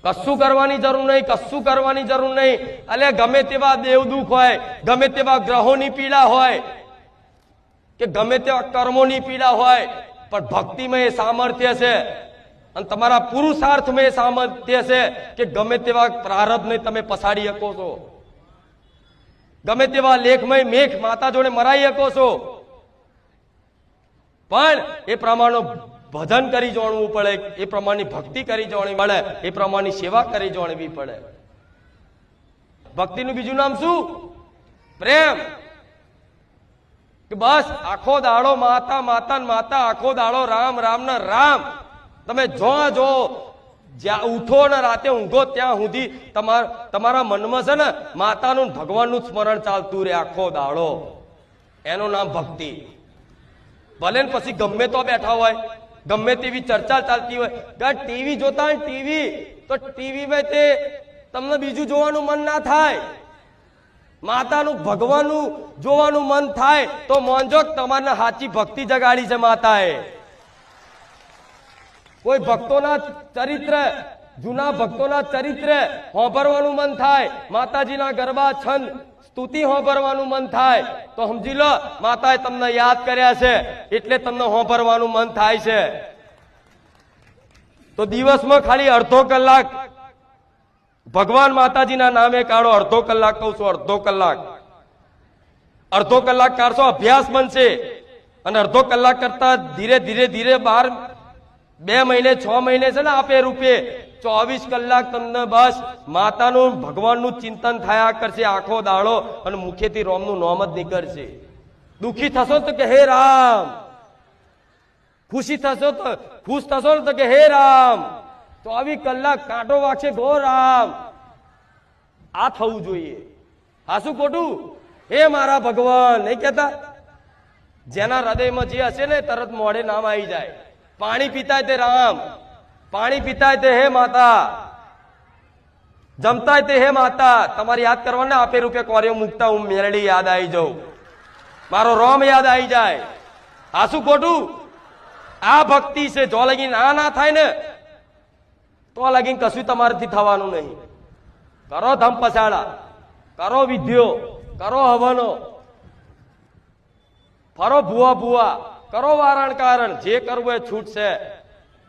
કશું કરવાની જરૂર નહીં, કશું કરવાની જરૂર નહીં. અલે ગમે તેવા દેવદુખ હોય, ગમે તેવા ગ્રહોની પીડા હોય કે ગમે તેવા કર્મોની પીડા હોય, પણ ભક્તિમાં એ સામર્થ્ય છે અને તમારા પુરુષાર્થમાં એ સામર્થ્ય છે કે ગમે તેવા પ્રારબ્ધને તમે પછાડી શકો છો, ગમે તેવા લેખમય મેઘ માતા જોડે મરાઈ શકો છો, પણ એ પ્રમાણનું ભજન કરી જાણવું પડે, એ પ્રમાણની ભક્તિ કરી જાણવી પડે, એ પ્રમાણની સેવા કરી જાણવી પડે. ભક્તિનું બીજું નામ શું? પ્રેમ. કે બસ આખો દાડો માતા માતા માતા, આખો દાડો રામ રામ ના રામ. તમે જો જ્યાં ઉઠો ને રાતે ઊંઘો ત્યાં સુધી તમારા મનમાં છે ને માતાનું ભગવાનનું સ્મરણ ચાલતું રહે આખો દાડો. એનું નામ ભક્તિ. ભલે ને પછી ગમે તો બેઠા હોય, ગમે તેવી ચર્ચા ચાલતી હોય, ટીવી જોતા હોય ટીવી, તો ટીવીમાં તે તમને બીજું જોવાનું મન ના થાય, માતાનું ભગવાનનું જોવાનું મન થાય તો મોંજો તમારે સાચી ભક્તિ જગાડી છે માતાએ. કોઈ ભક્તોના ચરિત્ર, જૂના ભક્તોના ચરિત્ર હોંભરવાનું મન થાય, માતાજીના ગરબા છંદ સ્તુતિ હોંભરવાનું મન થાય તો સમજી લો માતાએ તમને યાદ કર્યા છે એટલે તમને હોંભરવાનું મન થાય છે. તો દિવસમાં ખાલી અડધો કલાક ભગવાન માતાજીના નામે કાઢો. અડધો કલાક કહું છું, અડધો કલાક. અડધો કલાક કાઢશો અભ્યાસ બનશે, અને અડધો કલાક કરતા ધીરે ધીરે ધીરે 2 મહિને 6 મહિને છે ને આપે રૂપે 24 કલાક તમને બસ માતાનું ભગવાનનું ચિંતન થયા કરશે આખો દાડો, અને મુખેથી રોમનું નામ જ નીકળશે. દુઃખી થશો તો કે હે રામ, ખુશી થશો તો ખુશ થશો તો કે હે રામ. 24 કલાક કાંટો વાગશે ગો રામ. આ થવું જોઈએ. આ શું ખોટું? હે મારા ભગવાન નહીં કેતા? જેના હૃદયમાં જે હશે ને તરત મોઢે નામ આવી જાય. પાણી પીતા તે રામ, પાણી પીતા તે હે માતા, જમતા તે હે માતા. તમારે યાદ કરવાને આપે રૂપે કોર્યો મૂકતા હું મેરડી યાદ આવી જાઉં, મારો રોમ યાદ આવી જાય. આ શું ખોટું? આ ભક્તિ છે. જો લગીન આ ના થાય ને તો લગીન કશું તમારાથી થવાનું નહીં. કરો ધમ પછાડા, કરો વિધિઓ, કરો હવનો, ફરો ભૂવા ભૂવા, કરો વારણ કારણ, જે કરવું એ છૂટ છે.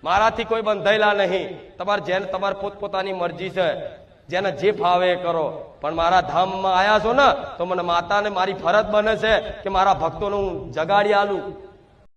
મારાથી કોઈ બંધાયેલા નહીં. તમારે જેને તમારે પોતપોતાની મરજી છે, જેને જે ફાવે એ કરો. પણ મારા ધામમાં આવ્યા છો ને તો મને માતાને મારી ફરજ બને છે કે મારા ભક્તોનું જગાડી આલું.